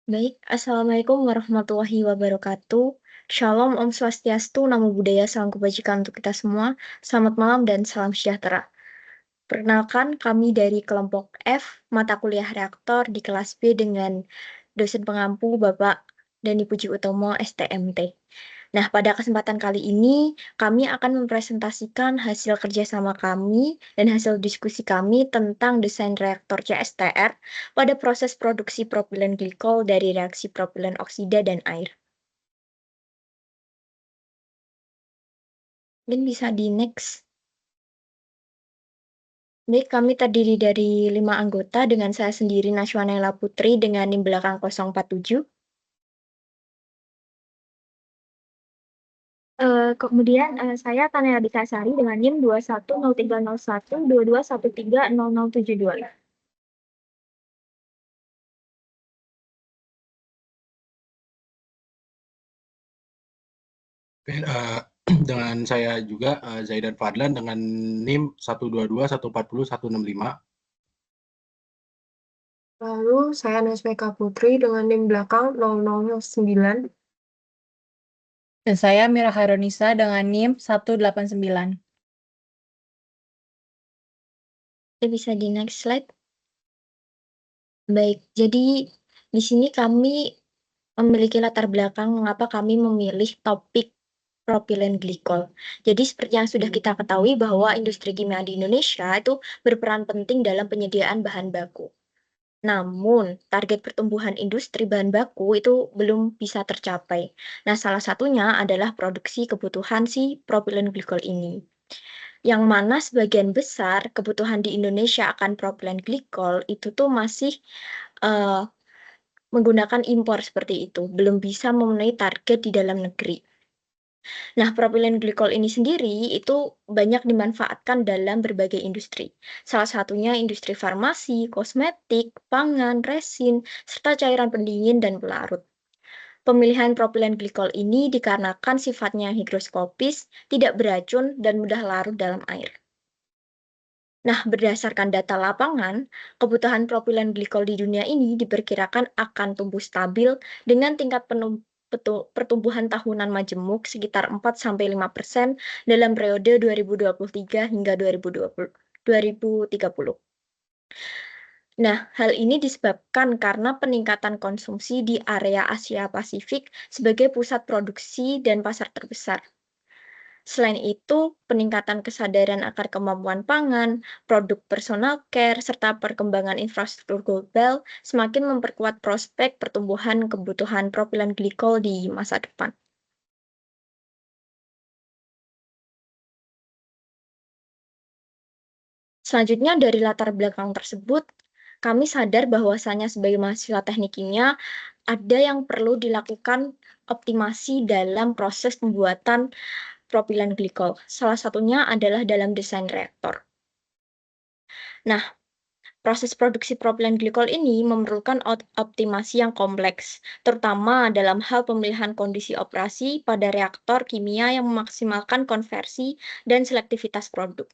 Baik, Assalamualaikum warahmatullahi wabarakatuh. Shalom, Om Swastiastu, Namo Buddhaya, Salam Kebajikan untuk kita semua. Selamat malam dan salam sejahtera. Perkenalkan, kami dari kelompok F, mata kuliah reaktor di kelas B dengan dosen pengampu Bapak Dani Puji Utomo, STMT. Nah, pada kesempatan kali ini, kami akan mempresentasikan hasil kerjasama kami dan hasil diskusi kami tentang desain reaktor CSTR pada proses produksi propilen glikol dari reaksi propilen oksida dan air. Mungkin bisa di next. Baik, kami terdiri dari 5 anggota dengan saya sendiri Nashwanela Putri dengan NIM belakang 047. Kemudian saya Tanaya Dikasari dengan NIM 210301 22130072. Oke, dengan saya juga Zaidan Fadlan dengan NIM 122140165. Lalu saya Nasmeka Putri dengan NIM belakang 0009. Dan saya Mira Khaironisa dengan NIM 189. Bisa di next slide. Baik, jadi di sini kami memiliki latar belakang mengapa kami memilih topik propilen glikol. Jadi seperti yang sudah kita ketahui bahwa industri kimia di Indonesia itu berperan penting dalam penyediaan bahan baku. Namun, target pertumbuhan industri bahan baku itu belum bisa tercapai. Nah, salah satunya adalah produksi kebutuhan si propilen glikol ini. Yang mana sebagian besar kebutuhan di Indonesia akan propilen glikol itu tuh masih menggunakan impor seperti itu, belum bisa memenuhi target di dalam negeri. Nah, propilen glikol ini sendiri itu banyak dimanfaatkan dalam berbagai industri. Salah satunya industri farmasi, kosmetik, pangan, resin, serta cairan pendingin dan pelarut. Pemilihan propilen glikol ini dikarenakan sifatnya higroskopis, tidak beracun, dan mudah larut dalam air. Nah, berdasarkan data lapangan, kebutuhan propilen glikol di dunia ini diperkirakan akan tumbuh stabil dengan tingkat pertumbuhan tahunan majemuk sekitar 4-5% dalam periode 2023 hingga 2030. Nah, hal ini disebabkan karena peningkatan konsumsi di area Asia Pasifik sebagai pusat produksi dan pasar terbesar. Selain itu, peningkatan kesadaran akan kemampuan pangan, produk personal care, serta perkembangan infrastruktur global semakin memperkuat prospek pertumbuhan kebutuhan propilen glikol di masa depan. Selanjutnya, dari latar belakang tersebut, kami sadar bahwasannya sebagai mahasiswa teknik kimia, ada yang perlu dilakukan optimasi dalam proses pembuatan propilen glikol. Salah satunya adalah dalam desain reaktor. Nah, proses produksi propilen glikol ini memerlukan optimasi yang kompleks, terutama dalam hal pemilihan kondisi operasi pada reaktor kimia yang memaksimalkan konversi dan selektivitas produk.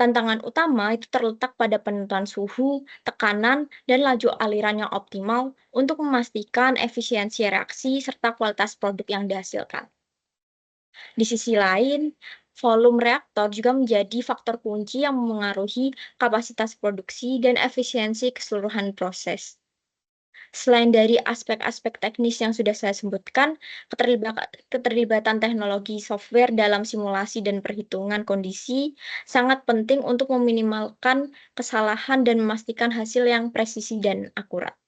Tantangan utama itu terletak pada penentuan suhu, tekanan, dan laju aliran yang optimal untuk memastikan efisiensi reaksi serta kualitas produk yang dihasilkan. Di sisi lain, volume reaktor juga menjadi faktor kunci yang memengaruhi kapasitas produksi dan efisiensi keseluruhan proses. Selain dari aspek-aspek teknis yang sudah saya sebutkan, keterlibatan teknologi software dalam simulasi dan perhitungan kondisi sangat penting untuk meminimalkan kesalahan dan memastikan hasil yang presisi dan akurat.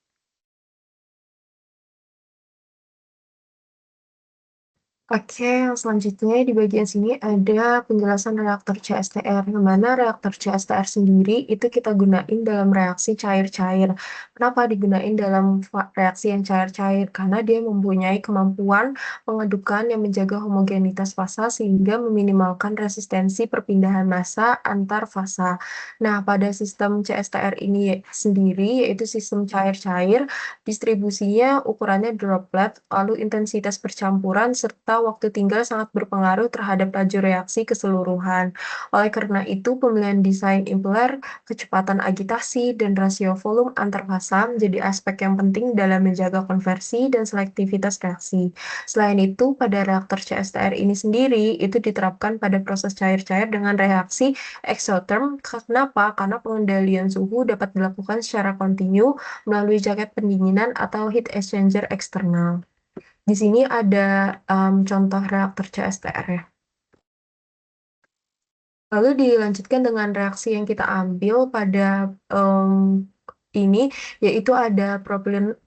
Oke, yang selanjutnya di bagian sini ada penjelasan reaktor CSTR, di mana reaktor CSTR sendiri itu kita gunain dalam reaksi cair-cair. Kenapa digunain dalam reaksi yang cair-cair? Karena dia mempunyai kemampuan pengedukan yang menjaga homogenitas fasa sehingga meminimalkan resistensi perpindahan massa antar fasa. Nah, pada sistem CSTR ini sendiri, yaitu sistem cair-cair, distribusinya ukurannya droplet, lalu intensitas percampuran, serta maka waktu tinggal sangat berpengaruh terhadap laju reaksi keseluruhan. Oleh karena itu, pemilihan desain impeller, kecepatan agitasi, dan rasio volume antar fasa menjadi aspek yang penting dalam menjaga konversi dan selektivitas reaksi. Selain itu, pada reaktor CSTR ini sendiri, itu diterapkan pada proses cair-cair dengan reaksi exotherm. Kenapa? Karena pengendalian suhu dapat dilakukan secara kontinu melalui jaket pendinginan atau heat exchanger eksternal. Di sini ada contoh reaktor CSTR ya. Lalu dilanjutkan dengan reaksi yang kita ambil pada ini, yaitu ada propilen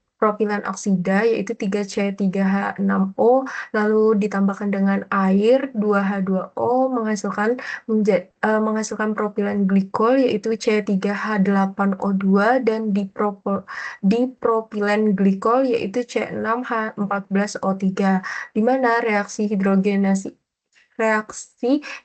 oksida, yaitu 3C3H6O, lalu ditambahkan dengan air 2H2O, menghasilkan propilen glikol, yaitu C3H8O2, dan dipropilen glikol, yaitu C6H14O3, di mana reaksi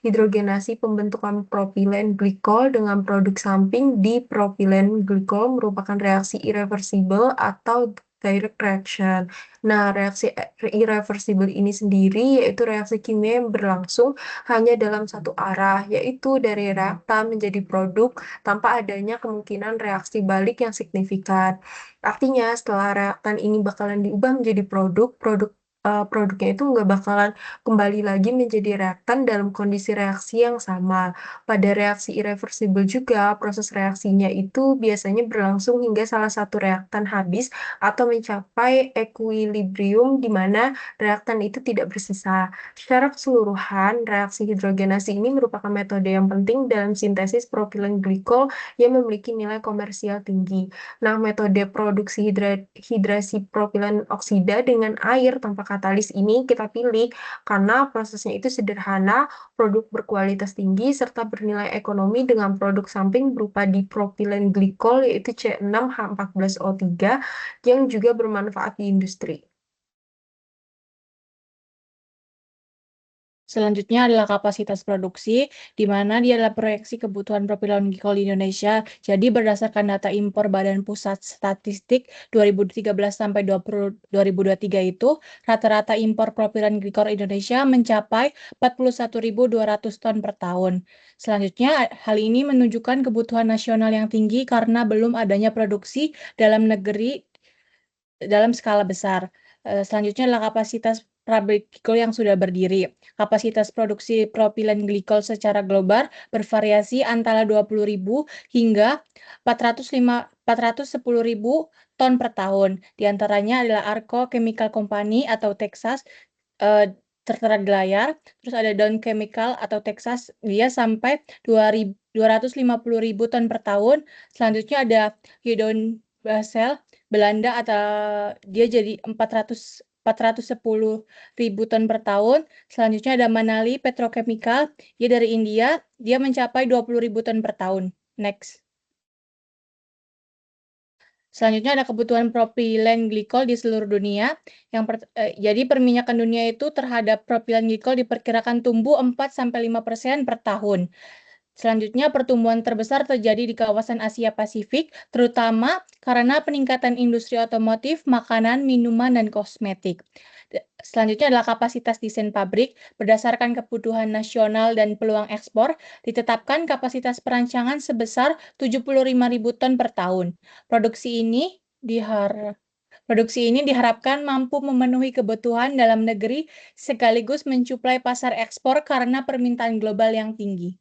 hidrogenasi pembentukan propilen glikol dengan produk samping di propilen glikol merupakan reaksi irreversible atau direct reaction. Nah, reaksi irreversible ini sendiri yaitu reaksi kimia yang berlangsung hanya dalam satu arah, yaitu dari reaktan menjadi produk tanpa adanya kemungkinan reaksi balik yang signifikan. Artinya, setelah reaktan ini bakalan diubah menjadi produknya itu nggak bakalan kembali lagi menjadi reaktan dalam kondisi reaksi yang sama. Pada reaksi irreversible juga, proses reaksinya itu biasanya berlangsung hingga salah satu reaktan habis atau mencapai equilibrium di mana reaktan itu tidak bersisa. Secara keseluruhan, reaksi hidrogenasi ini merupakan metode yang penting dalam sintesis propilen glikol yang memiliki nilai komersial tinggi. Nah, metode produksi hidrasi propilen oksida dengan air tanpa katalis ini kita pilih karena prosesnya itu sederhana, produk berkualitas tinggi, serta bernilai ekonomi dengan produk samping berupa dipropilen glikol yaitu C6H14O3 yang juga bermanfaat di industri. Selanjutnya adalah kapasitas produksi, di mana dia adalah proyeksi kebutuhan propilen glikol di Indonesia. Jadi berdasarkan data impor Badan Pusat Statistik 2013 sampai 2023 itu, rata-rata impor propilen glikol Indonesia mencapai 41.200 ton per tahun. Selanjutnya, hal ini menunjukkan kebutuhan nasional yang tinggi karena belum adanya produksi dalam negeri dalam skala besar. Selanjutnya adalah kapasitas pabrik glikol yang sudah berdiri. Kapasitas produksi propilen glikol secara global bervariasi antara 20.000 hingga 410.000 ton per tahun. Di antaranya adalah Arco Chemical Company atau Texas, tertera di layar. Terus ada Dow Chemical atau Texas, dia sampai 250.000 ton per tahun. Selanjutnya ada Hydon Basel, Belanda, atau dia jadi 410.000 ton per tahun. Selanjutnya ada Manali Petrochemical, dia dari India, dia mencapai 20.000 ton per tahun. Next. Selanjutnya ada kebutuhan propilen glikol di seluruh dunia. Jadi perminyakan dunia itu terhadap propilen glikol diperkirakan tumbuh 4-5% per tahun. Selanjutnya, pertumbuhan terbesar terjadi di kawasan Asia Pasifik, terutama karena peningkatan industri otomotif, makanan, minuman, dan kosmetik. Selanjutnya adalah kapasitas desain pabrik. Berdasarkan kebutuhan nasional dan peluang ekspor, ditetapkan kapasitas perancangan sebesar 75.000 ton per tahun. Produksi ini diharapkan mampu memenuhi kebutuhan dalam negeri sekaligus mensuplai pasar ekspor karena permintaan global yang tinggi.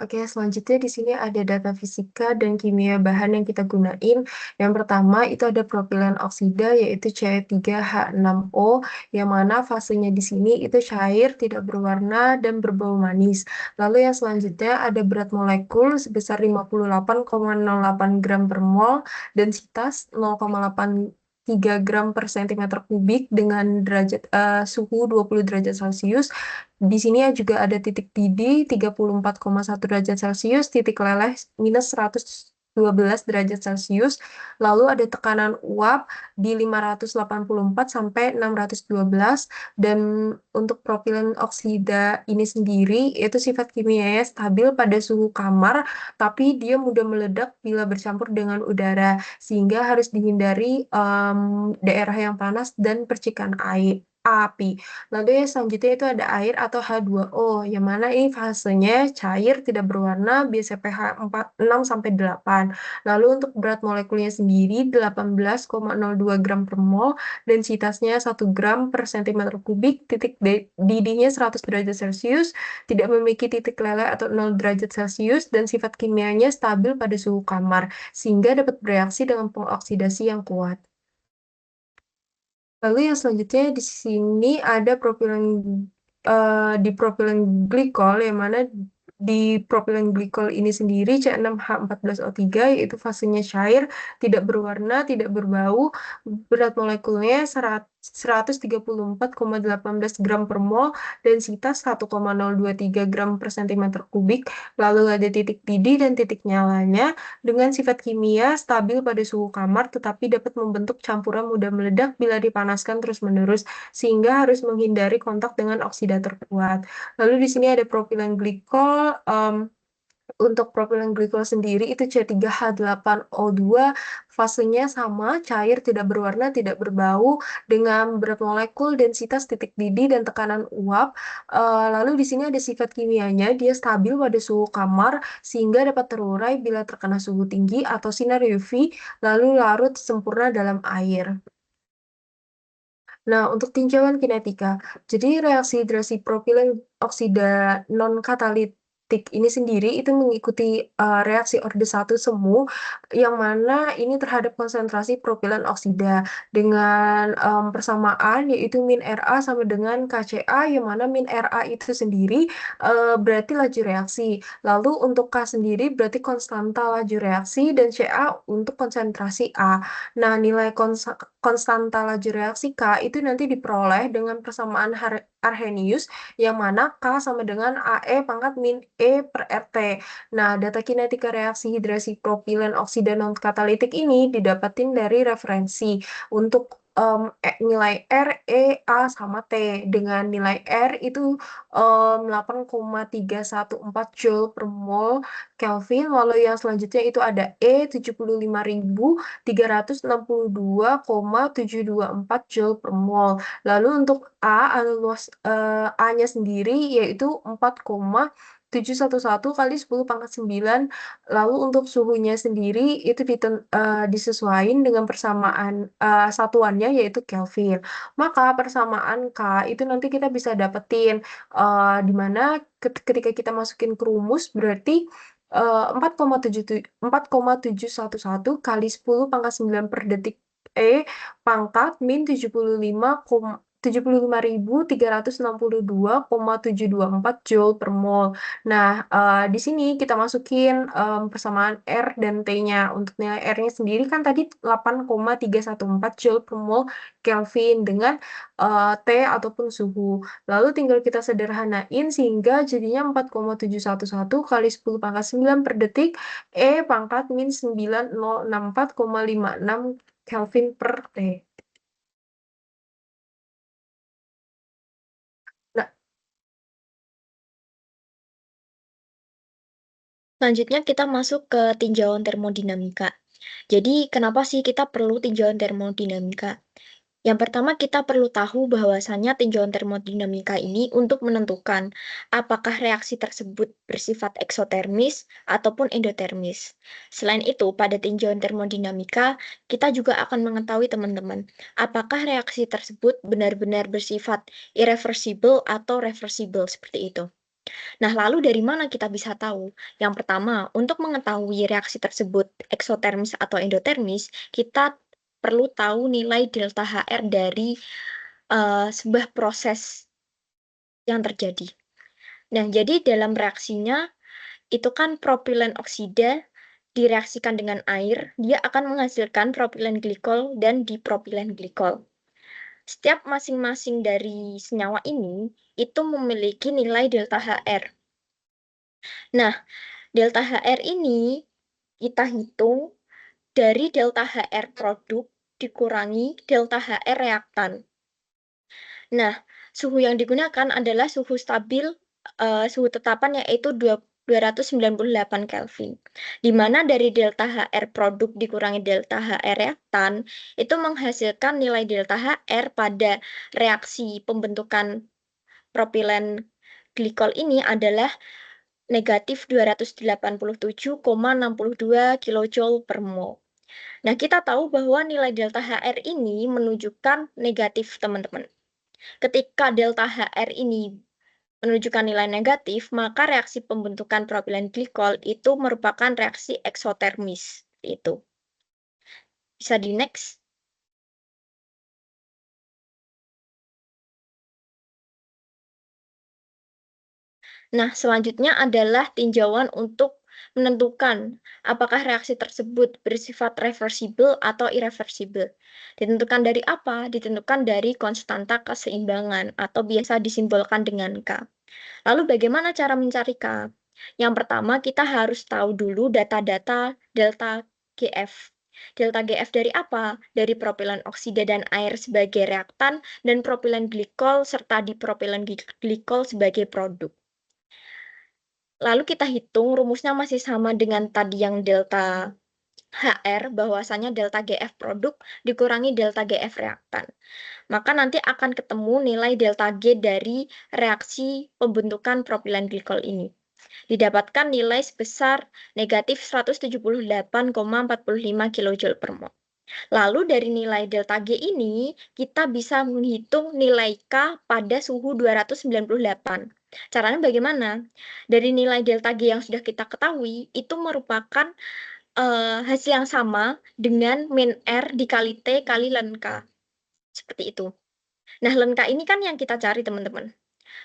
Oke, selanjutnya di sini ada data fisika dan kimia bahan yang kita gunain. Yang pertama itu ada propilen oksida yaitu C3H6O yang mana fasenya di sini itu cair, tidak berwarna dan berbau manis. Lalu yang selanjutnya ada berat molekul sebesar 58,08 gram per mol, densitas 0,83 gram per centimeter kubik dengan suhu 20 derajat Celcius. Di sini juga ada titik didih 34,1 derajat Celcius, titik leleh minus 100 12 derajat Celcius, lalu ada tekanan uap di 584 sampai 612, dan untuk propilen oksida ini sendiri itu sifat kimianya stabil pada suhu kamar, tapi dia mudah meledak bila bercampur dengan udara, sehingga harus dihindari daerah yang panas dan percikan api. Lalu yang selanjutnya itu ada air atau H2O, yang mana ini fasenya cair tidak berwarna, biasa pH 6 sampai 8. Lalu untuk berat molekulnya sendiri 18,02 gram per mol, densitasnya 1 gram per cm kubik, titik didihnya 100 derajat Celcius, tidak memiliki titik leleh atau 0 derajat Celcius, dan sifat kimianya stabil pada suhu kamar, sehingga dapat bereaksi dengan pengoksidasi yang kuat. Lalu yang selanjutnya di sini ada di propilen glikol, yang mana di propilen glikol ini sendiri C6H14O3 yaitu fasenya cair, tidak berwarna, tidak berbau, berat molekulnya 134,18 gram per mol, densitas 1,023 gram per cm kubik, lalu ada titik didih dan titik nyalanya, dengan sifat kimia stabil pada suhu kamar tetapi dapat membentuk campuran mudah meledak bila dipanaskan terus-menerus, sehingga harus menghindari kontak dengan oksidator kuat. Lalu di sini ada propilen glikol. Untuk propilen glikol sendiri itu C3H8O2, fasenya sama, cair, tidak berwarna, tidak berbau, dengan berat molekul, densitas, titik didih, dan tekanan uap. Lalu di sini ada sifat kimianya, dia stabil pada suhu kamar, sehingga dapat terurai bila terkena suhu tinggi atau sinar UV, lalu larut sempurna dalam air. Nah, untuk tinjauan kinetika, jadi reaksi hidrasi propilen oksida non-katalitik ini sendiri itu mengikuti reaksi orde 1 semu, yang mana ini terhadap konsentrasi propilen oksida dengan persamaan yaitu min Ra sama dengan KCa, yang mana min Ra itu sendiri berarti laju reaksi. Lalu untuk K sendiri berarti konstanta laju reaksi, dan Ca untuk konsentrasi A. Nah, nilai konstanta laju reaksi K itu nanti diperoleh dengan persamaan Arrhenius, yang mana K sama dengan AE pangkat min E per RT. Nah, data kinetika reaksi hidrasi propilen oksida non-katalitik ini didapatin dari referensi. Untuk nilai R, E, A, sama T. Dengan nilai R itu 8,314 Joule per mol Kelvin, lalu yang selanjutnya itu ada E 75.362,724 Joule per mol. Lalu untuk A-nya sendiri yaitu 4,711 kali 10 pangkat 9. Lalu untuk suhunya sendiri itu disesuaikan dengan persamaan satuannya yaitu Kelvin. Maka persamaan K itu nanti kita bisa dapetin di mana ketika kita masukin ke rumus berarti 4,711 kali 10 pangkat 9 per detik E pangkat min 75.362,724 Joule per mol. Nah, di sini kita masukin persamaan R dan T-nya. Untuk nilai R-nya sendiri kan tadi 8,314 Joule per mol Kelvin dengan T ataupun suhu. Lalu tinggal kita sederhanain sehingga jadinya 4,711 kali 10 pangkat 9 per detik E pangkat min 9064,56 Kelvin per T. Nah, Selanjutnya kita masuk ke tinjauan termodinamika. Jadi kenapa sih kita perlu tinjauan termodinamika? Yang pertama, kita perlu tahu bahwasannya tinjauan termodinamika ini untuk menentukan apakah reaksi tersebut bersifat eksotermis ataupun endotermis. Selain itu, pada tinjauan termodinamika, kita juga akan mengetahui teman-teman, apakah reaksi tersebut benar-benar bersifat irreversible atau reversible seperti itu. Nah, lalu dari mana kita bisa tahu? Yang pertama, untuk mengetahui reaksi tersebut eksotermis atau endotermis, kita perlu tahu nilai delta HR dari sebuah proses yang terjadi. Nah, jadi dalam reaksinya, itu kan propilen oksida direaksikan dengan air, dia akan menghasilkan propilen glikol dan dipropilen glikol. Setiap masing-masing dari senyawa ini, itu memiliki nilai delta HR. Nah, delta HR ini kita hitung dari delta HR produk dikurangi delta HR reaktan. Nah, suhu yang digunakan adalah suhu stabil, suhu tetapan yaitu 298 Kelvin. Di mana dari delta HR produk dikurangi delta HR reaktan itu menghasilkan nilai delta HR pada reaksi pembentukan propilen glikol ini adalah negatif 287,62 kilojoule per mol. Nah, kita tahu bahwa nilai delta HR ini menunjukkan negatif, teman-teman. Ketika delta HR ini menunjukkan nilai negatif, maka reaksi pembentukan propilen glikol itu merupakan reaksi eksotermis. Itu. Bisa di next. Nah, selanjutnya adalah tinjauan untuk menentukan apakah reaksi tersebut bersifat reversible atau irreversible. Ditentukan dari apa? Ditentukan dari konstanta keseimbangan atau biasa disimbolkan dengan K. Lalu bagaimana cara mencari K? Yang pertama, kita harus tahu dulu data-data delta GF. Delta GF dari apa? Dari propilen oksida dan air sebagai reaktan dan propilen glikol serta dipropilen glikol sebagai produk. Lalu kita hitung rumusnya masih sama dengan tadi yang delta HR, bahwasanya delta GF produk dikurangi delta GF reaktan. Maka nanti akan ketemu nilai delta G dari reaksi pembentukan propilen glikol ini. Didapatkan nilai sebesar negatif 178,45 kJ per mol. Lalu dari nilai delta G ini, kita bisa menghitung nilai K pada suhu 298. Caranya bagaimana? Dari nilai delta G yang sudah kita ketahui, itu merupakan hasil yang sama dengan min R dikali T kali ln K. Seperti itu. Nah, ln K ini kan yang kita cari, teman-teman.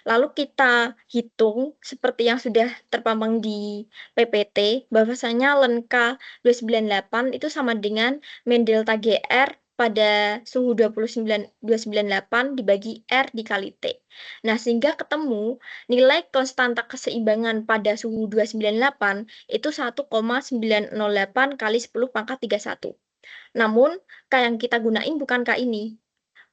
Lalu kita hitung seperti yang sudah terpampang di PPT, bahwasanya ln K 298 itu sama dengan min delta GR pada suhu 298 dibagi R dikali T. Nah, sehingga ketemu nilai konstanta keseimbangan pada suhu 298 itu 1,908 kali 10 pangkat 31. Namun, K yang kita gunain bukan K ini,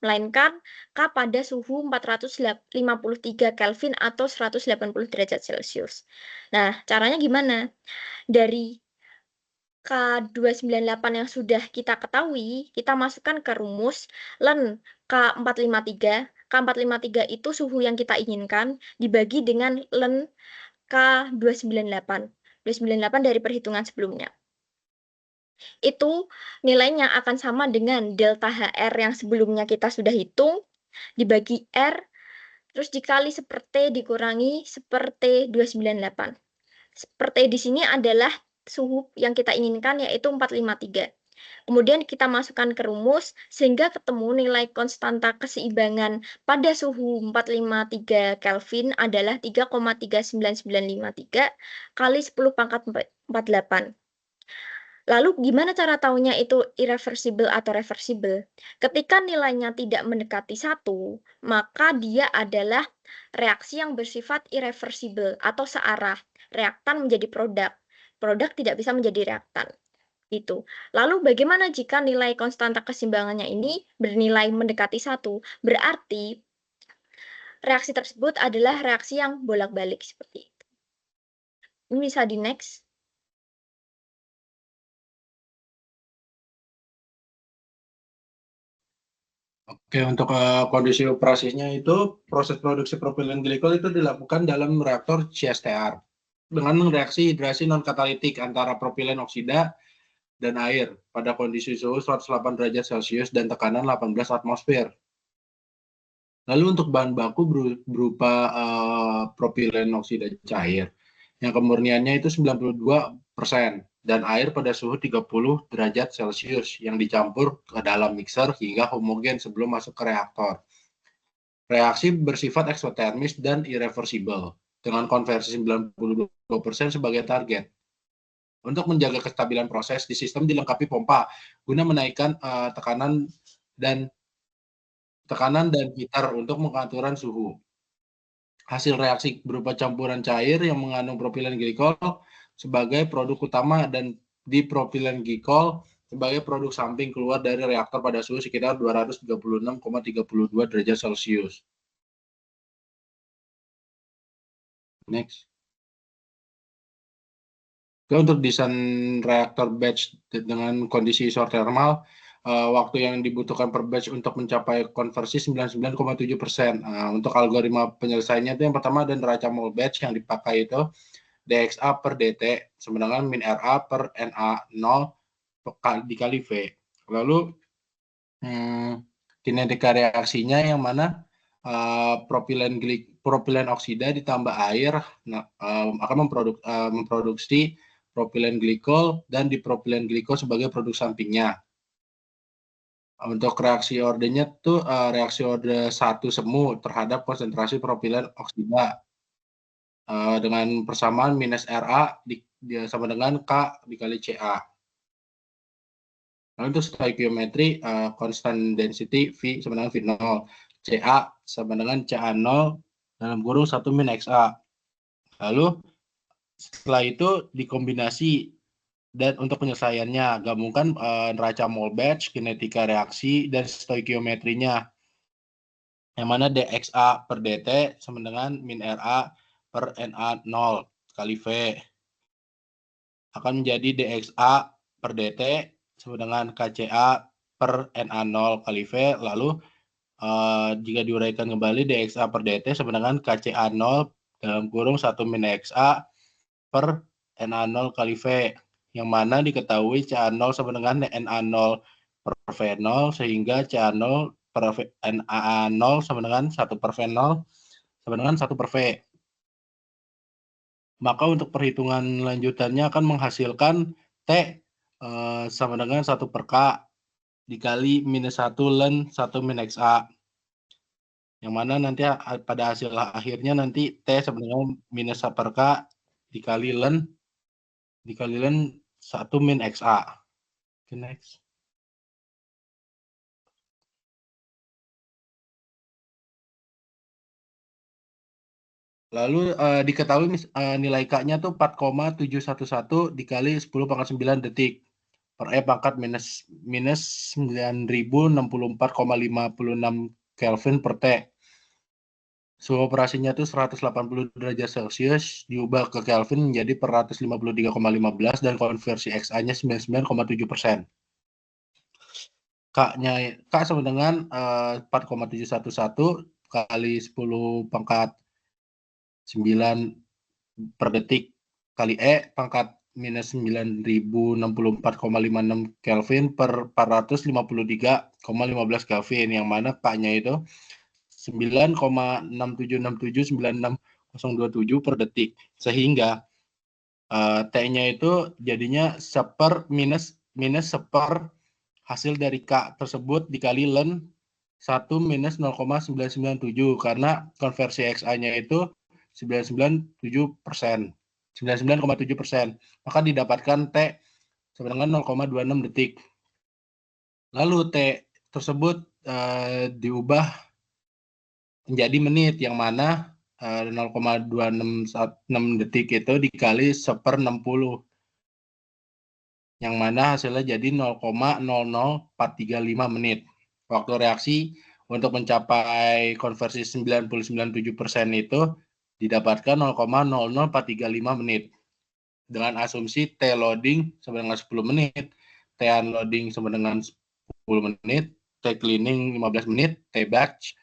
melainkan K pada suhu 453 Kelvin atau 180 derajat Celcius. Nah, caranya gimana? Dari K298 yang sudah kita ketahui, kita masukkan ke rumus ln K453. K453 itu suhu yang kita inginkan dibagi dengan ln K298. 298 dari perhitungan sebelumnya. Itu nilainya akan sama dengan delta HR yang sebelumnya kita sudah hitung, dibagi R, terus dikali seper T dikurangi seper T 298. Seper T di sini adalah suhu yang kita inginkan, yaitu 453. Kemudian kita masukkan ke rumus, sehingga ketemu nilai konstanta keseimbangan pada suhu 453 Kelvin adalah 3,39953 kali 10 pangkat 48. Lalu gimana cara tahunya itu irreversible atau reversible? Ketika nilainya tidak mendekati 1, maka dia adalah reaksi yang bersifat irreversible atau searah. Reaktan menjadi produk. Produk tidak bisa menjadi reaktan. Itu. Lalu bagaimana jika nilai konstanta keseimbangannya ini bernilai mendekati 1? Berarti reaksi tersebut adalah reaksi yang bolak-balik seperti itu. Ini bisa di next. Oke, untuk kondisi operasinya itu proses produksi propilen glikol itu dilakukan dalam reaktor CSTR dengan reaksi hidrasi non-katalitik antara propilen oksida dan air pada kondisi suhu 108 derajat Celcius dan tekanan 18 atmosfer. Lalu untuk bahan baku berupa propilen oksida cair yang kemurniannya itu 92% dan air pada suhu 30 derajat Celcius yang dicampur ke dalam mixer hingga homogen sebelum masuk ke reaktor. Reaksi bersifat eksotermis dan irreversible dengan konversi 92% sebagai target. Untuk menjaga kestabilan proses, di sistem dilengkapi pompa guna menaikkan tekanan dan heater untuk pengaturan suhu. Hasil reaksi berupa campuran cair yang mengandung propilen glikol sebagai produk utama dan dipropilen glikol sebagai produk samping keluar dari reaktor pada suhu sekitar 236,32 derajat Celcius. Next. Untuk desain reaktor batch dengan kondisi isothermal, waktu yang dibutuhkan per batch untuk mencapai konversi 99,7%. Untuk algoritma penyelesaiannya itu yang pertama ada neraca mol batch yang dipakai itu dXA per dt sama dengan min RA per NA0 dikali V. Lalu kinetika reaksinya yang mana propilen oksida ditambah air akan memproduksi propilen glikol dan dipropilen glikol sebagai produk sampingnya. Untuk reaksi ordenya tuh reaksi orde 1 semu terhadap konsentrasi propilen oksida dengan persamaan minus RA sama dengan K dikali CA. Lalu untuk stoikiometri constant density V sama dengan V0, CA sama dengan CA0 dalam kurung 1 min XA. Lalu setelah itu dikombinasi dan untuk penyelesaiannya gabungkan neraca mol batch, kinetika reaksi dan stoikiometrinya. Yang mana dXA per dt sama dengan min RA per NA0 kali V akan menjadi dXA per dt sama dengan KCA per NA0 kali V. Lalu jika diuraikan kembali dXA per dt sama dengan KCA0 dalam kurung 1 min XA per NA0 kali V, yang mana diketahui CA0 sama dengan NA0 per V0 sehingga CA0 per NA0 sama dengan 1 per V0 sama dengan 1 per V. Maka untuk perhitungan lanjutannya akan menghasilkan T sama dengan 1 per K dikali minus 1 ln 1 min XA. Yang mana nanti pada hasil akhirnya nanti T sama dengan minus 1 per K dikali ln 1 min XA. Okay, next. Lalu diketahui nilai K-nya tuh 4,711 dikali 10 pangkat 9 detik per E pangkat minus 9064,56 Kelvin per T. Suhu operasinya tuh 180 derajat Celcius diubah ke Kelvin menjadi per 153,15 dan konversi XA-nya 99,7%. K sama dengan 4,711 kali 10 pangkat 9 per detik kali E pangkat minus 9064,56 Kelvin per 453,15 Kelvin, yang mana K-nya itu 9,67679627 per detik, sehingga T-nya itu jadinya minus seper hasil dari K tersebut dikali ln 1 minus 0,997 karena konversi XA-nya itu 99,7%, maka didapatkan T sama dengan 0,26 detik. Lalu T tersebut diubah menjadi menit, yang mana 0,266 detik itu dikali 1/60, yang mana hasilnya jadi 0,00435 menit. Waktu reaksi untuk mencapai konversi 99,7% itu didapatkan 0,00435 menit. Dengan asumsi T loading sama dengan 10 menit, T unloading sama dengan 10 menit, T cleaning 15 menit, T batch,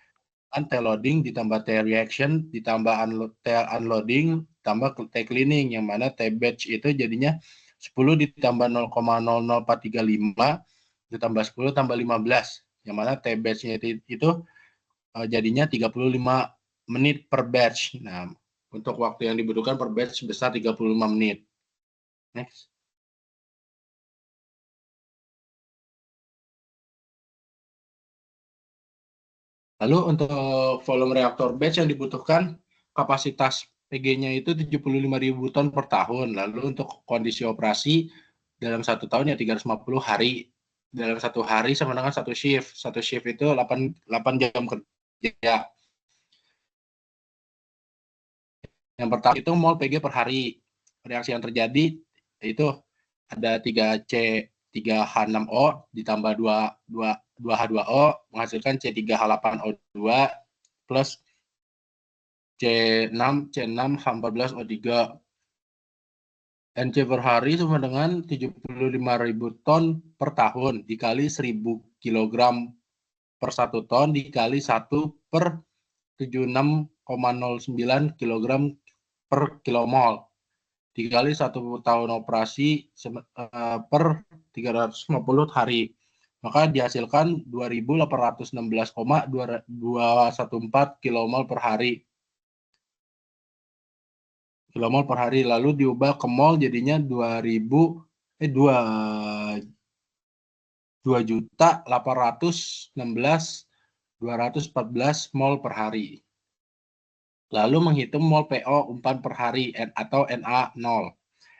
T loading ditambah T reaction ditambah T unloading tambah T cleaning, yang mana T batch itu jadinya 10 ditambah 0,00435 ditambah 10 tambah 15, yang mana T batch-nya itu jadinya 35 menit per batch. Nah, untuk waktu yang dibutuhkan per batch sebesar 35 menit. Next. Lalu untuk volume reaktor batch yang dibutuhkan kapasitas PG-nya itu 75.000 ton per tahun. Lalu untuk kondisi operasi dalam 1 tahun ya 350 hari. Dalam 1 hari sama dengan 1 shift. 1 shift itu 8 jam kerja. Yang pertama itu mol PG per hari. Reaksi yang terjadi itu ada 3C 3H6O ditambah 2H2O menghasilkan C3H8O2 plus C6H14O3. NC per hari sama dengan 75.000 ton per tahun dikali 1.000 kg per 1 ton dikali 1 per 76,09 kg per kilomol dikali 1 tahun operasi per 350 hari. Maka dihasilkan 2.816,214 kilomol per hari. Lalu diubah ke mol jadinya 2.816.214 mol per hari. Lalu menghitung mol PO umpan per hari atau Na0.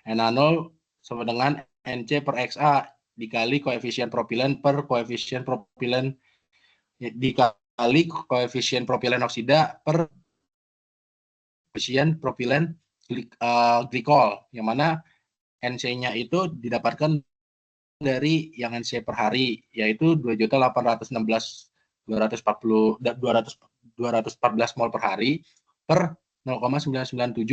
Na0 sama dengan NC per XA dikali koefisien propilen per koefisien propilen dikali koefisien propilen oksida per koefisien propilen glikol, yang mana NC-nya itu didapatkan dari yang NC per hari, yaitu 2.816.214 mol per hari per 0,997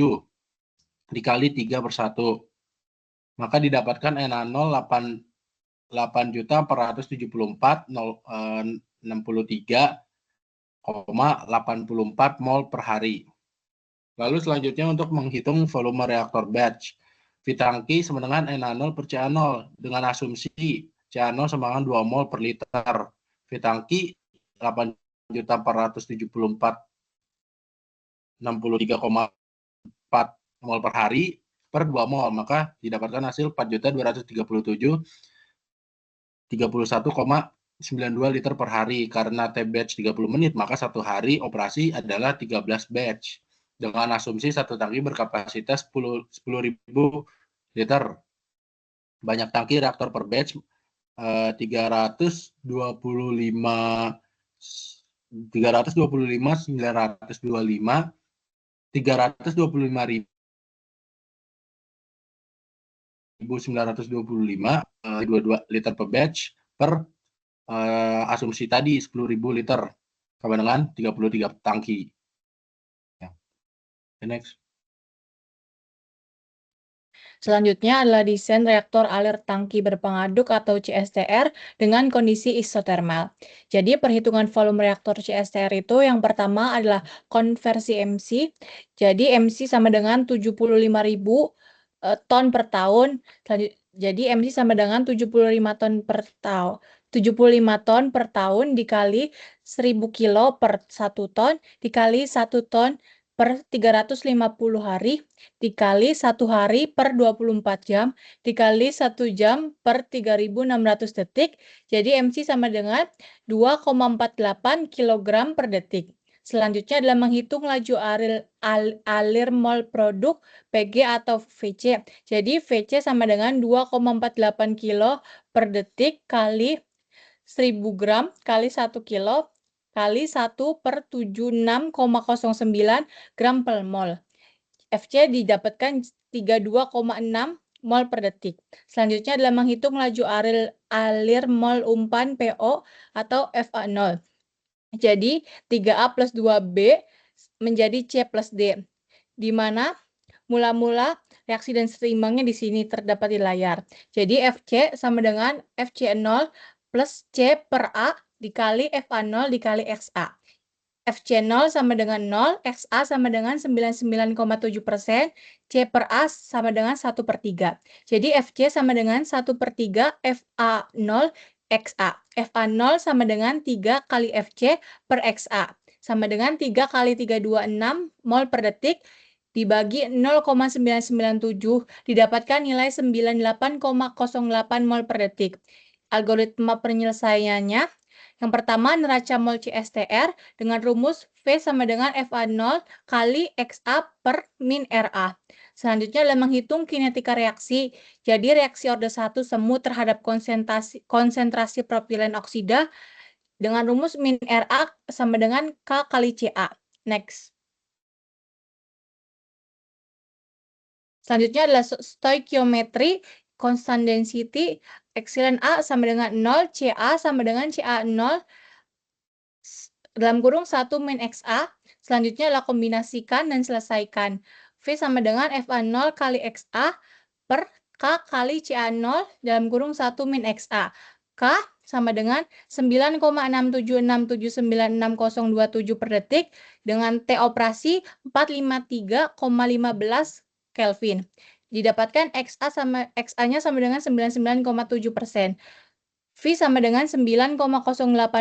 dikali 3 per 1. Maka didapatkan Na0 8.463,84 mol per hari. Lalu selanjutnya untuk menghitung volume reaktor batch. V tangki sama dengan Na0 per Ca0 dengan asumsi Ca0 sama dengan 2 mol per liter. V tangki 8.463,4 mol per hari per 2 mol, maka didapatkan hasil 4.237.31,92 liter per hari. Karena T batch 30 menit, maka 1 hari operasi adalah 13 batch. Dengan asumsi satu tangki berkapasitas 10.000 liter. Banyak tangki reaktor per batch 325.925 325.925 22 liter per batch per asumsi tadi 10.000 liter sama dengan 33 tangki. Next. Selanjutnya adalah desain reaktor alir tangki berpengaduk atau CSTR dengan kondisi isotermal. Jadi perhitungan volume reaktor CSTR itu yang pertama adalah konversi MC. Jadi MC sama dengan 75.000 ton per tahun. Jadi MC sama dengan 75 ton per tahun. 75 ton per tahun dikali 1.000 kilo per 1 ton dikali 1 ton per 350 hari dikali 1 hari per 24 jam dikali 1 jam per 3.600 detik. Jadi MC sama dengan 2,48 kg per detik. Selanjutnya adalah menghitung laju alir mol produk PG atau VC. Jadi VC sama dengan 2,48 kilo per detik kali 1.000 gram kali 1 kilo kali 1 per 76,09 gram per mol. FC didapatkan 32,6 mol per detik. Selanjutnya adalah menghitung laju alir mol umpan PO atau FA0. Jadi 3A plus 2B menjadi C plus D, di mana mula-mula reaksi dan seimbangnya di sini terdapat di layar. Jadi FC sama dengan FC0 plus C per A dikali FA0 dikali XA. FC0 sama dengan 0, XA sama dengan 99,7%, C per A sama dengan 1/3. Jadi FC sama dengan 1/3 FA0 XA. FA0 sama dengan 3 kali FC per XA. Sama dengan 3 kali 326 mol per detik dibagi 0,997 didapatkan nilai 98,08 mol per detik. Algoritma penyelesaiannya, yang pertama neraca mol CSTR dengan rumus V sama dengan FA0 kali XA per min RA. Selanjutnya adalah menghitung kinetika reaksi. Jadi reaksi orde 1 semu terhadap konsentrasi propilen oksida dengan rumus min RA sama dengan K kali CA. Next. Selanjutnya adalah stoikiometri constant density epsilon A sama dengan 0, CA sama dengan CA0 dalam kurung 1 min XA. Selanjutnya adalah kombinasikan dan selesaikan. V sama dengan FA0 kali XA per K kali CA0 dalam kurung 1 min XA. K sama dengan 9,676796,027 per detik dengan T operasi 453,15 Kelvin. Didapatkan XA-nya sama dengan 99,7%. V sama dengan 9,08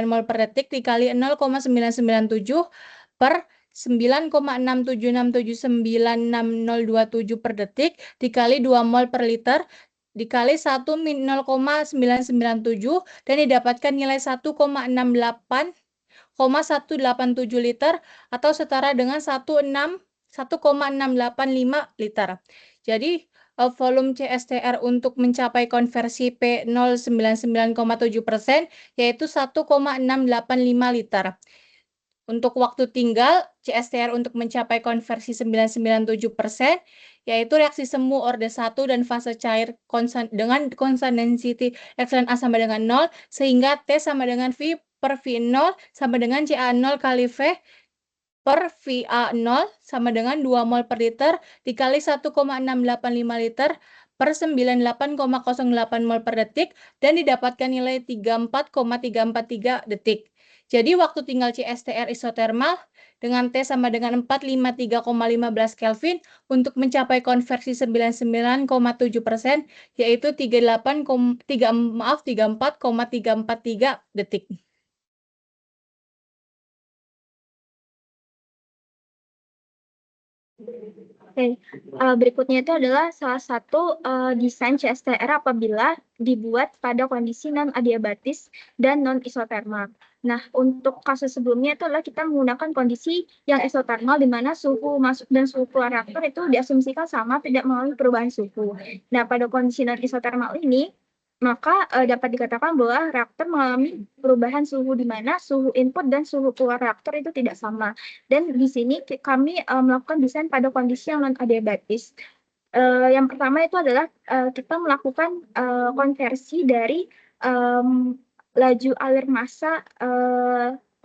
mol per detik dikali 0,997 per 9,676796,027 per detik dikali 2 mol per liter dikali 1 min 0,997 dan didapatkan nilai 1,187 liter atau setara dengan 1,685 liter. Jadi volume CSTR untuk mencapai konversi P099,7% yaitu 1,685 liter. Untuk waktu tinggal CSTR untuk mencapai konversi 997% yaitu reaksi semu orde 1 dan fase cair dengan constant density epsilon A sama dengan 0 sehingga T sama dengan V per V0 sama dengan CA0 kali V per VA0 sama dengan 2 mol per liter dikali 1,685 liter per 98,08 mol per detik dan didapatkan nilai 34,343 detik. Jadi waktu tinggal CSTR isotermal dengan T sama dengan 453,15 Kelvin untuk mencapai konversi 99,7% yaitu 34,343 detik. Oke, berikutnya itu adalah salah satu desain CSTR apabila dibuat pada kondisi non-adiabatis dan non-isotermal. Nah, untuk kasus sebelumnya itu adalah kita menggunakan kondisi yang isotermal di mana suhu masuk dan suhu keluar reaktor itu diasumsikan sama, tidak mengalami perubahan suhu. Nah, pada kondisi non-isotermal ini, maka dapat dikatakan bahwa reaktor mengalami perubahan suhu di mana suhu input dan suhu keluar reaktor itu tidak sama. Dan di sini kami melakukan desain pada kondisi yang non-adiabatis. Yang pertama itu adalah kita melakukan konversi dari laju alir massa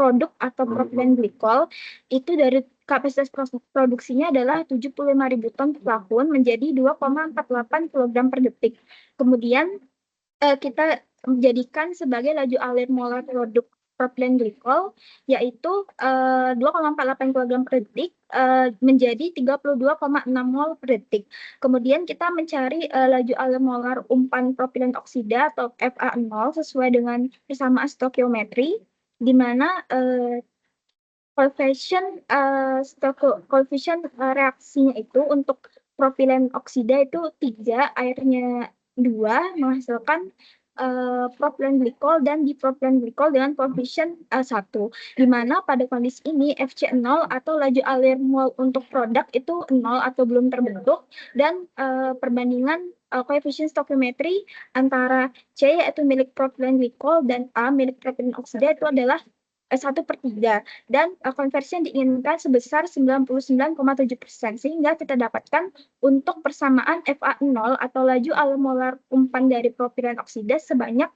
produk atau propilen glikol itu dari kapasitas produksinya adalah 75.000 ton per tahun menjadi 2,48 kg per detik. Kemudian kita menjadikan sebagai laju alir molar produk propilen glikol yaitu 2,48 kg per detik menjadi 32,6 mol per detik. Kemudian kita mencari laju alir molar umpan propilen oksida atau FA0 sesuai dengan persamaan stoikiometri di mana koefisien reaksinya itu untuk propilen oksida itu 3, airnya 2 menghasilkan propilen glikol dan dipropilen glikol dengan koefisien 1, di mana pada kondisi ini FC 0 atau laju alir mol untuk produk itu 0 atau belum terbentuk dan perbandingan koefisien stoikiometri antara C yaitu milik propilen glikol dan A milik propilen oksida itu adalah 1/3 dan konversi yang diinginkan sebesar 99,7% sehingga kita dapatkan untuk persamaan FA0 atau laju alir molar umpan dari propilen oksida sebanyak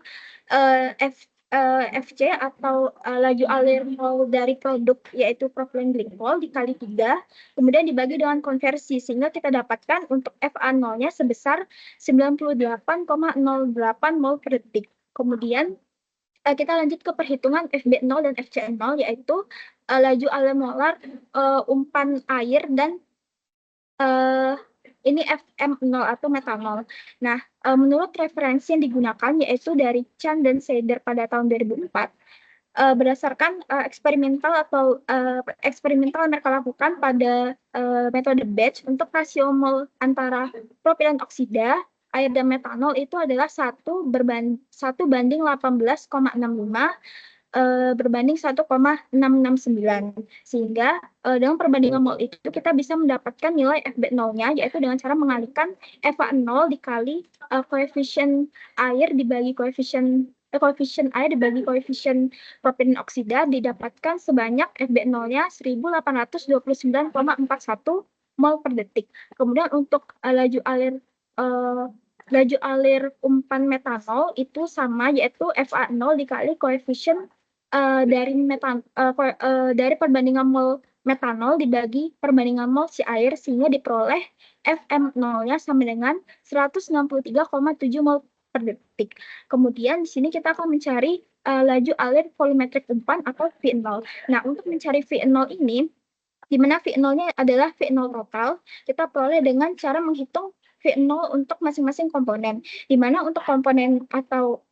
FC atau laju alir mol dari produk yaitu propilen glikol dikali 3 kemudian dibagi dengan konversi sehingga kita dapatkan untuk FA0-nya sebesar 98,08 mol per detik. Kemudian kita lanjut ke perhitungan FB0 dan FC0 yaitu laju alir molar umpan air dan ini FM0 atau metanol. Nah, menurut referensi yang digunakan yaitu dari Chan dan Seider pada tahun 2004 berdasarkan eksperimental yang mereka lakukan pada metode batch untuk rasio mol antara propilen oksida air dan metanol itu adalah 1 banding 18,65 berbanding 1,669 sehingga dengan perbandingan mol itu kita bisa mendapatkan nilai FB0-nya yaitu dengan cara mengalihkan FA0 dikali koefisien air dibagi koefisien air dibagi koefisien propilen oksida didapatkan sebanyak FB0-nya 1829,41 mol per detik. Kemudian untuk laju alir laju alir umpan metanol itu sama, yaitu FA0 dikali koefisien dari perbandingan mol metanol dibagi perbandingan mol si air, sehingga diperoleh FM0-nya sama dengan 163,7 mol per detik. Kemudian di sini kita akan mencari laju alir volumetrik umpan atau V0. Nah, untuk mencari V0 ini, di mana V0-nya adalah V0 total, kita peroleh dengan cara menghitung V0 untuk masing-masing komponen. Di mana untuk komponen atau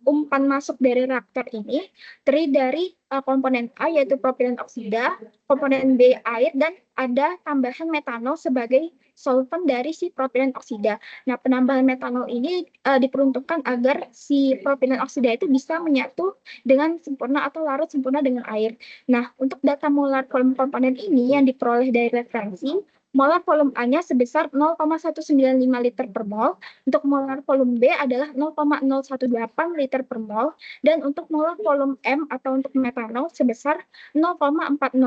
umpan masuk dari reaktor ini terdiri dari komponen A yaitu propilen oksida, komponen B air, dan ada tambahan metanol sebagai solvent dari si propilen oksida. Nah, penambahan metanol ini diperuntukkan agar si propilen oksida itu bisa menyatu dengan sempurna atau larut sempurna dengan air. Nah, untuk data molar volume komponen ini yang diperoleh dari referensi, molar volume A-nya sebesar 0,195 liter per mol, untuk molar volume B adalah 0,018 liter per mol, dan untuk molar volume M atau untuk metanol sebesar 0,405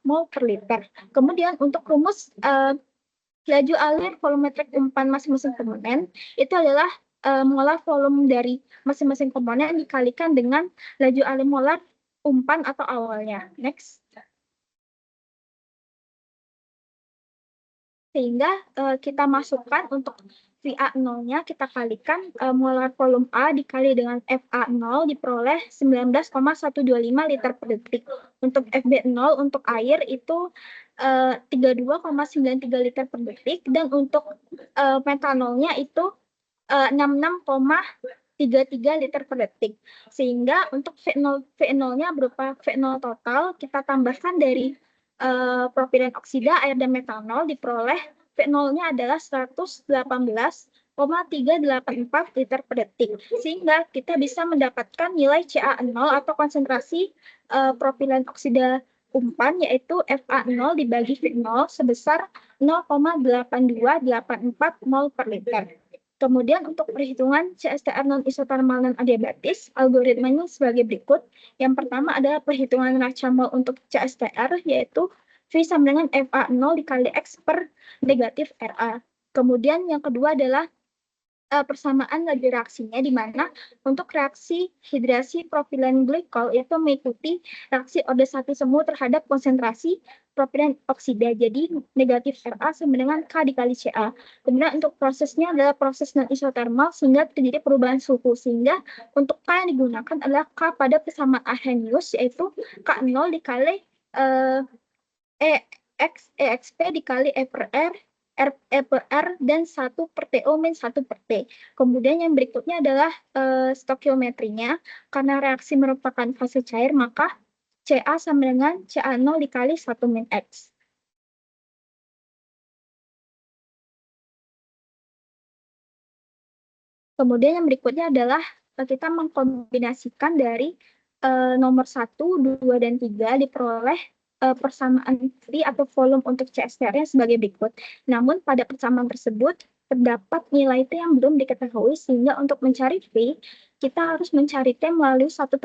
mol per liter. Kemudian untuk rumus laju alir volumetrik umpan masing-masing komponen itu adalah molar volume dari masing-masing komponen dikalikan dengan laju alir molar umpan atau awalnya. Next. Sehingga kita masukkan untuk VA0-nya kita kalikan molar volume A dikali dengan FA0 diperoleh 19,125 liter per detik. Untuk FB0 untuk air itu 32,93 liter per detik, dan untuk metanolnya itu 66,33 liter per detik. Sehingga untuk V0-nya berupa V0 total kita tambahkan dari propilen oksida, air, dan metanol, diperoleh V0-nya adalah 118,384 liter per detik. Sehingga kita bisa mendapatkan nilai CA0 atau konsentrasi propilen oksida umpan yaitu FA0 dibagi V0 sebesar 0,8284 mol per liter. Kemudian untuk perhitungan CSTR non-isotermal non adiabatis, algoritmanya sebagai berikut. Yang pertama adalah perhitungan raca mol untuk CSTR, yaitu V sama dengan FA0 dikali X per negatif RA. Kemudian yang kedua adalah persamaan laju reaksinya, di mana untuk reaksi hidrasi propilen glikol itu mengikuti reaksi OD1 semu terhadap konsentrasi propilen oksida. Jadi negatif RA sama dengan K dikali Ca. Kemudian untuk prosesnya adalah proses non-isotermal sehingga terjadi perubahan suhu. Sehingga untuk K yang digunakan adalah K pada persamaan Arrhenius, yaitu K0 dikali EXP dikali E per R, E per R, dan 1 per TO min 1 per T. Kemudian yang berikutnya adalah stokiometrinya. Karena reaksi merupakan fase cair, maka Ca sama dengan Ca0 dikali 1 min X. Kemudian yang berikutnya adalah kita mengkombinasikan dari nomor 1, 2, dan 3 diperoleh persamaan V atau volume untuk CSTR-nya sebagai berikut. Namun pada persamaan tersebut terdapat nilai T yang belum diketahui, sehingga untuk mencari V kita harus mencari T melalui satu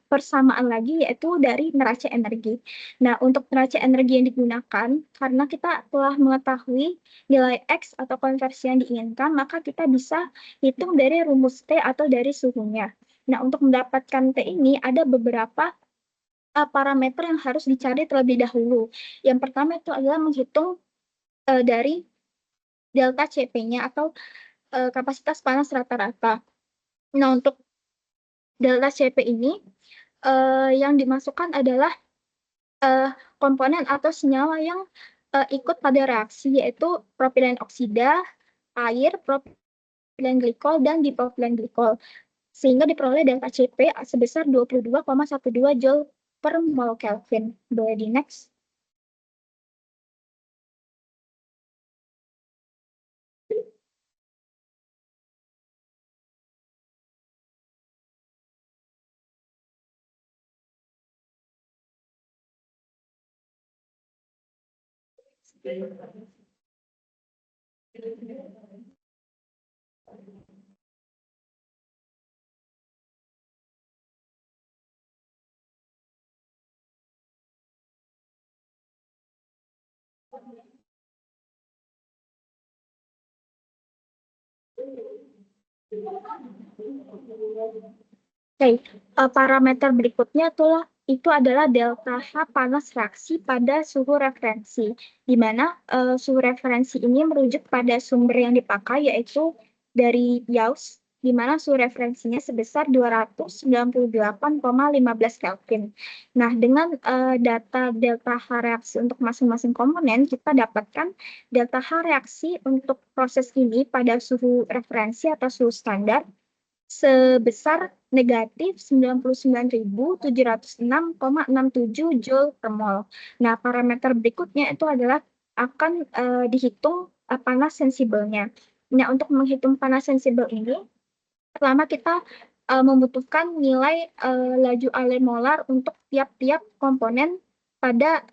persamaan lagi, yaitu dari neraca energi. Nah, untuk neraca energi yang digunakan, karena kita telah mengetahui nilai X atau konversi yang diinginkan, maka kita bisa hitung dari rumus T atau dari suhunya. Nah, untuk mendapatkan T ini ada beberapa parameter yang harus dicari terlebih dahulu. Yang pertama itu adalah menghitung dari delta CP-nya atau kapasitas panas rata-rata. Nah, untuk delta CP ini yang dimasukkan adalah komponen atau senyawa yang ikut pada reaksi, yaitu propilen oksida, air, propilen glikol, dan dipropilen glikol. Sehingga diperoleh delta CP sebesar 22,12 Joule per mol Kelvin. Boleh di next. Oke, parameter berikutnya itu adalah delta H panas reaksi pada suhu referensi, di mana suhu referensi ini merujuk pada sumber yang dipakai yaitu dari Gauss, di mana suhu referensinya sebesar 298,15 Kelvin. Nah, dengan data delta H reaksi untuk masing-masing komponen, kita dapatkan delta H reaksi untuk proses ini pada suhu referensi atau suhu standar sebesar negatif 99.706,67 Joule per mol. Nah, parameter berikutnya itu adalah akan dihitung panas sensibelnya. Nah, untuk menghitung panas sensibel ini, pertama kita membutuhkan nilai laju alir molar untuk tiap-tiap komponen pada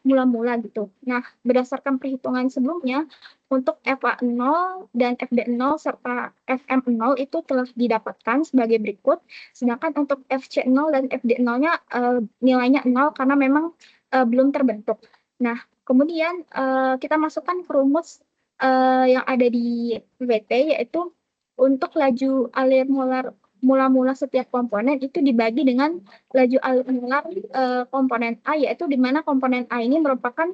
mula-mula gitu. Nah, berdasarkan perhitungan sebelumnya, untuk FA0 dan FB0 serta FM0 itu telah didapatkan sebagai berikut, sedangkan untuk FC0 dan FD0-nya nilainya 0 karena memang belum terbentuk. Nah, kemudian kita masukkan ke rumus yang ada di PPT, yaitu untuk laju alir molar mula-mula setiap komponen itu dibagi dengan laju alir molar komponen A, yaitu di mana komponen A ini merupakan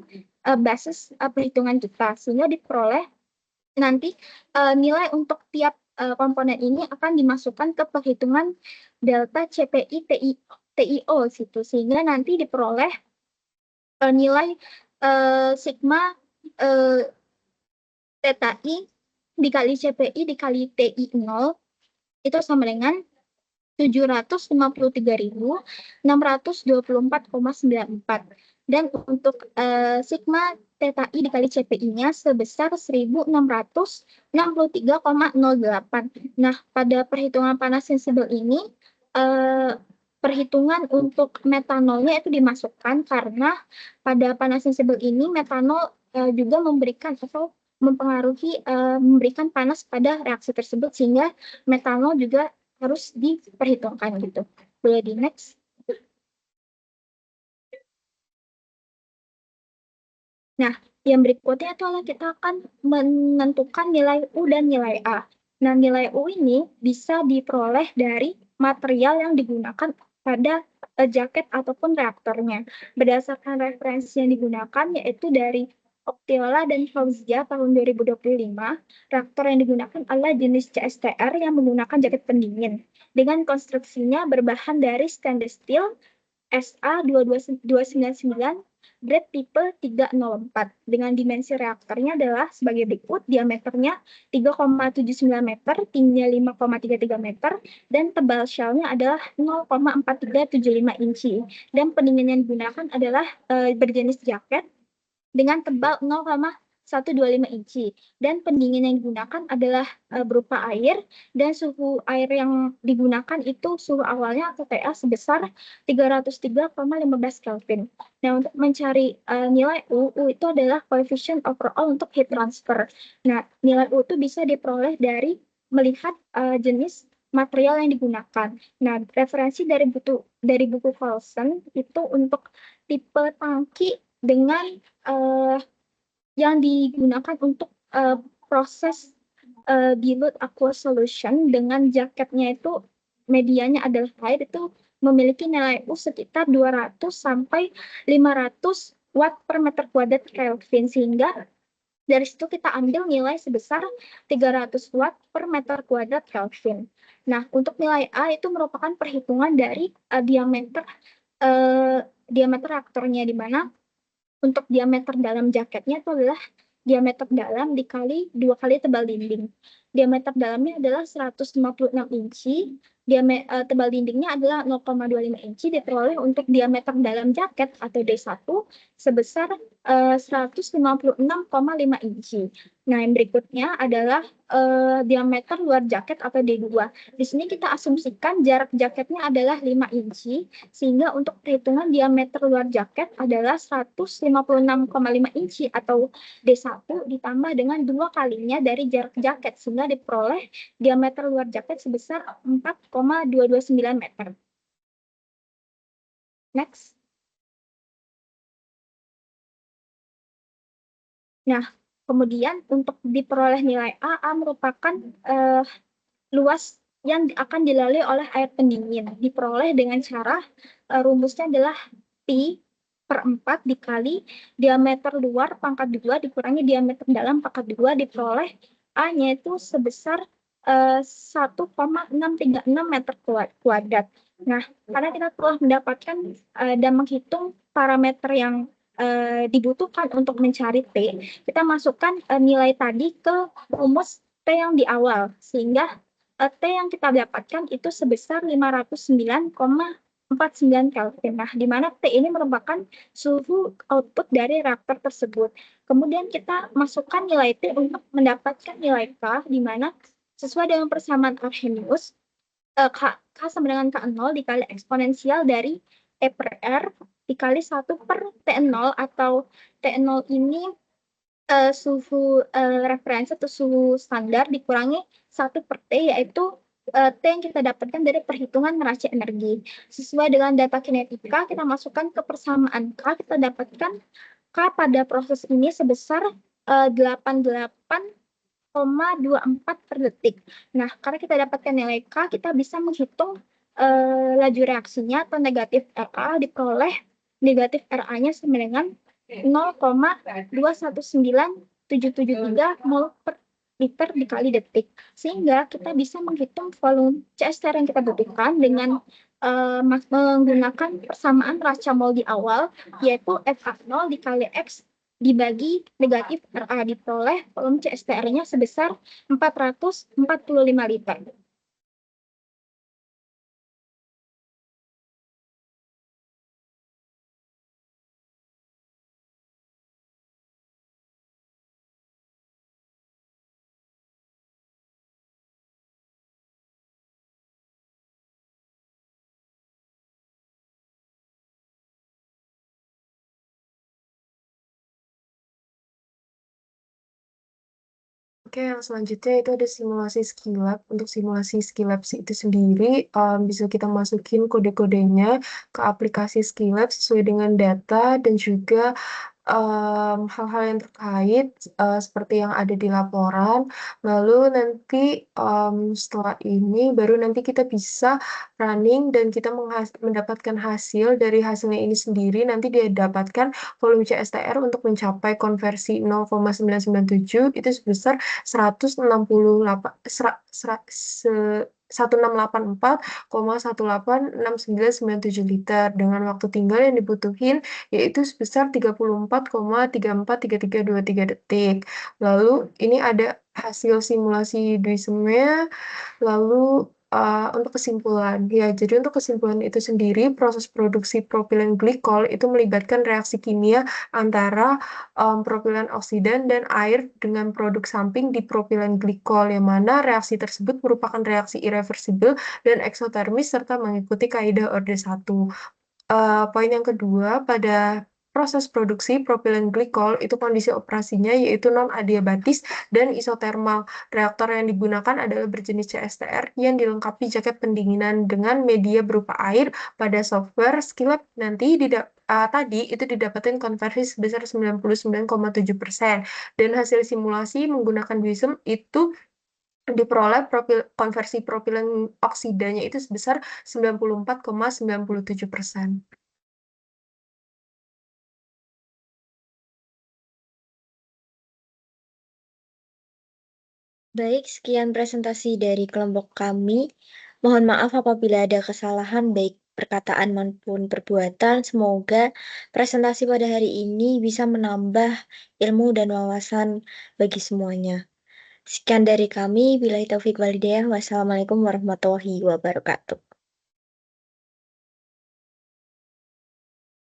basis perhitungan kita, sehingga diperoleh nanti nilai untuk tiap komponen ini akan dimasukkan ke perhitungan delta CPI TIO situ, sehingga nanti diperoleh nilai sigma theta I dikali CPI dikali TI0 itu sama dengan 753.624,94. Dan untuk sigma theta I dikali CPI-nya sebesar 1.663,08. Nah, pada perhitungan panas sensibel ini, perhitungan untuk metanolnya itu dimasukkan karena pada panas sensibel ini metanol juga memberikan atau mempengaruhi memberikan panas pada reaksi tersebut, sehingga metanol juga harus diperhitungkan gitu. Boleh di next. Nah, yang berikutnya adalah kita akan menentukan nilai U dan nilai A. Nah, nilai U ini bisa diperoleh dari material yang digunakan pada jaket ataupun reaktornya. Berdasarkan referensi yang digunakan yaitu dari Optiola dan Fauzia tahun 2025, reaktor yang digunakan adalah jenis CSTR yang menggunakan jaket pendingin. Dengan konstruksinya berbahan dari stainless steel SA299 grade tipe 304. Dengan dimensi reaktornya adalah sebagai berikut: diameternya 3,79 meter, tingginya 5,33 meter, dan tebal shellnya adalah 0,4375 inci. Dan pendingin yang digunakan adalah berjenis jaket dengan tebal 0,125 inci. Dan pendingin yang digunakan adalah berupa air, dan suhu air yang digunakan itu suhu awalnya atau TA sebesar 303,15 Kelvin. Nah, untuk mencari nilai U itu adalah coefficient overall untuk heat transfer. Nah, nilai U itu bisa diperoleh dari melihat jenis material yang digunakan. Nah, referensi dari buku Carlson itu untuk tipe tangki dengan yang digunakan untuk proses dilute aqueous solution dengan jaketnya itu medianya adalah air, itu memiliki nilai U sekitar 200 sampai 500 watt per meter kuadrat Kelvin, sehingga dari situ kita ambil nilai sebesar 300 watt per meter kuadrat Kelvin. Nah, untuk nilai A itu merupakan perhitungan dari diameter reaktornya, di mana untuk diameter dalam jaketnya itu adalah diameter dalam dikali 2 kali tebal dinding. Diameter dalamnya adalah 156 inci, tebal dindingnya adalah 0,25 inci, diperoleh untuk diameter dalam jaket atau D1 sebesar 156,5 inci. Nah, yang berikutnya adalah diameter luar jaket atau D2. Di sini kita asumsikan jarak jaketnya adalah 5 inci, sehingga untuk perhitungan diameter luar jaket adalah 156,5 inci atau D1 ditambah dengan 2 kalinya dari jarak jaket, sehingga diperoleh diameter luar jaket sebesar 4,229 meter. Next. Nah, Kemudian untuk diperoleh nilai A merupakan luas yang akan dilalui oleh air pendingin. Diperoleh dengan cara rumusnya adalah Pi/4 dikali diameter luar pangkat 2 dikurangi diameter dalam pangkat 2 diperoleh A-nya itu sebesar 1,636 meter kuadrat. Nah, karena kita telah mendapatkan dan menghitung parameter yang dibutuhkan untuk mencari T, kita masukkan nilai tadi ke rumus T yang di awal, sehingga T yang kita dapatkan itu sebesar 509,49 Kelvin. Nah, di mana T ini merupakan suhu output dari reaktor tersebut. Kemudian kita masukkan nilai T untuk mendapatkan nilai K, di mana sesuai dengan persamaan Arrhenius, K sama dengan K0 dikali eksponensial dari E per R dikali 1 per T0, atau T0 ini suhu referensi atau suhu standar dikurangi 1 per T, yaitu T yang kita dapatkan dari perhitungan neraca energi. Sesuai dengan data kinetika, kita masukkan ke persamaan K, kita dapatkan K pada proses ini sebesar 88,24 per detik. Nah, karena kita dapatkan nilai K, kita bisa menghitung laju reaksinya atau negatif RA, diperoleh negatif RA-nya sama dengan 0,219773 mol per liter dikali detik. Sehingga kita bisa menghitung volume CSTR yang kita butuhkan dengan menggunakan persamaan neraca mol di awal, yaitu FA0 dikali X dibagi negatif RA, diperoleh volume CSTR-nya sebesar 445 liter. Oke, yang selanjutnya itu ada simulasi Skilab. Untuk simulasi Skilab itu sendiri, bisa kita masukin kode-kodenya ke aplikasi Skilab sesuai dengan data dan juga hal-hal yang terkait seperti yang ada di laporan. Lalu nanti setelah ini baru nanti kita bisa running dan kita mendapatkan hasil. Dari hasilnya ini sendiri nanti dia dapatkan volume CSTR untuk mencapai konversi 0,997 itu sebesar 1684,186997 liter dengan waktu tinggal yang dibutuhin yaitu sebesar 34,343323 detik. Lalu ini ada hasil simulasi Duisemnya. Lalu untuk kesimpulan, ya jadi untuk kesimpulan itu sendiri, proses produksi propilen glikol itu melibatkan reaksi kimia antara propilen oksidan dan air dengan produk samping di propilen glikol, yang mana reaksi tersebut merupakan reaksi irreversibel dan eksotermis serta mengikuti kaidah orde 1. Poin yang kedua, pada proses produksi propilen glikol itu kondisi operasinya yaitu non-adiabatis dan isotermal. Reaktor yang digunakan adalah berjenis CSTR yang dilengkapi jaket pendinginan dengan media berupa air. Pada software Skilab nanti tadi itu didapatkan konversi sebesar 99,7%. Dan hasil simulasi menggunakan Duisem itu diperoleh konversi propilen oksidanya itu sebesar 94,97%. Baik, sekian presentasi dari kelompok kami. Mohon maaf apabila ada kesalahan baik perkataan maupun perbuatan. Semoga presentasi pada hari ini bisa menambah ilmu dan wawasan bagi semuanya. Sekian dari kami. Billahi taufiq walhidayah. Wassalamualaikum warahmatullahi wabarakatuh.